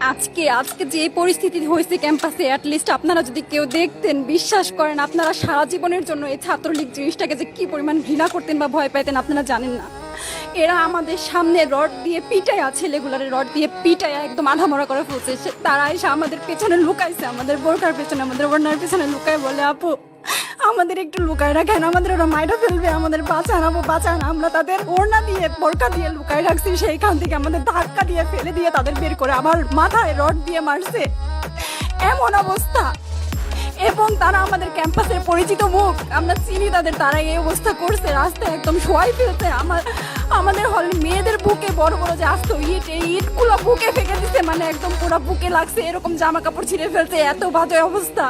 আজকে আজকে যে পরিস্থিতি হয়েছে ক্যাম্পাসে, অ্যাটলিস্ট আপনারা যদি কেউ দেখতেন, বিশ্বাস করেন আপনারা সারা জীবনের জন্য এই ছাত্রলীগ জিনিসটাকে যে কি পরিমাণ ঘৃণা করতেন বা ভয় পাইতেন আপনারা জানেন না। এরা আমাদের সামনে রড দিয়ে পিটায়া, ছেলেগুলারে রড দিয়ে পিটায়া একদম আধামরা করে ফেলছে। তারা এসে আমাদের পেছনে লুকাইছে, আমাদের বোরকার পেছনে, আমাদের ওড়নার পেছনে লুকায় বলে, আপু আমাদের একটু লুকায় রাখেন, আমাদের ওরা মাইরা ফেলবে, আমাদের বাঁচান আপু বাঁচান। আমরা তাদের ওড়না দিয়ে বোরকা দিয়ে লুকায় রাখছি, সেইখান থেকে আমাদের ধাক্কা দিয়ে ফেলে দিয়ে তাদের বের করে আবার মাথায় রড দিয়ে মারছে। এমন অবস্থা। এবং তারা আমাদের ক্যাম্পাসের পরিচিত মুখ, আমরা চিনি তাদের, তারা এই অবস্থা করছে, রাস্তায় একদম শোয়াই ফেলছে। আমাদের হলে মেয়েদের বুকে বড় বড় যে আসতো ইট, এই ইটগুলো বুকে ফেঁকে দিচ্ছে, মানে একদম পুরো বুকে লাগছে, এরকম জামা কাপড় ছিঁড়ে ফেলছে, এত বাজে অবস্থা।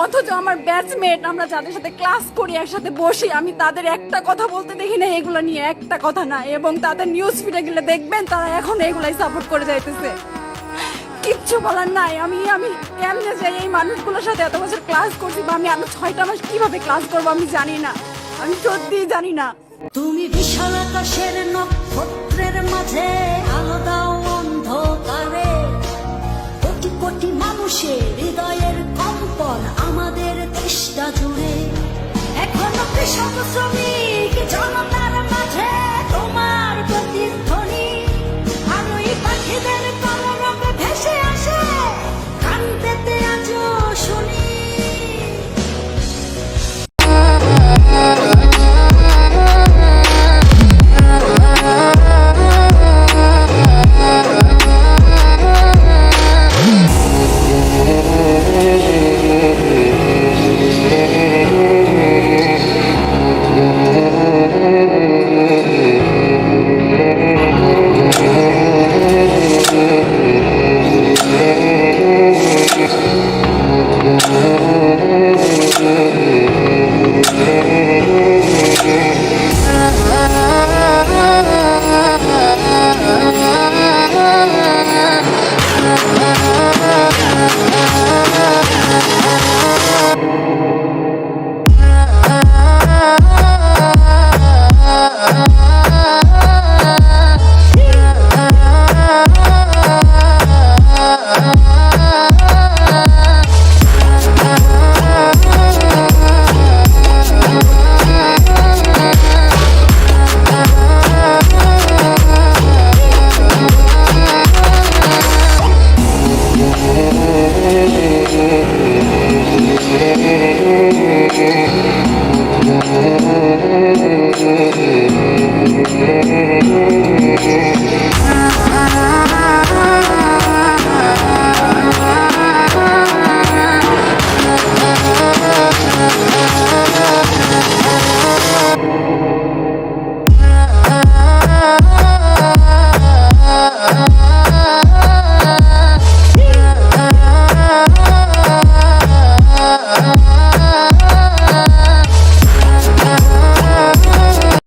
অথচ আমার ব্যাচমেট, আমরা যাদের সাথে ক্লাস করি, একসাথে বসি, আমি তাদের একটা কথা বলতে দেখি না এগুলো নিয়ে, একটা কথা না। এবং তাদের নিউজ ফিডে গেলে দেখবেন তারা এখন এগুলাই সাপোর্ট করে যাইতেছে। কিচ্ছু বলার নাই। আমি কেমনে যাই এই মানুষগুলোর সাথে এত বছর ক্লাস করছি, বা আমি আরো 6টা মাস কিভাবে ক্লাস করবো আমি জানি না, আমি সত্যিই জানি না। তুমি বিশাল আকাশের নক্ষত্রের মাঝে আলো দাও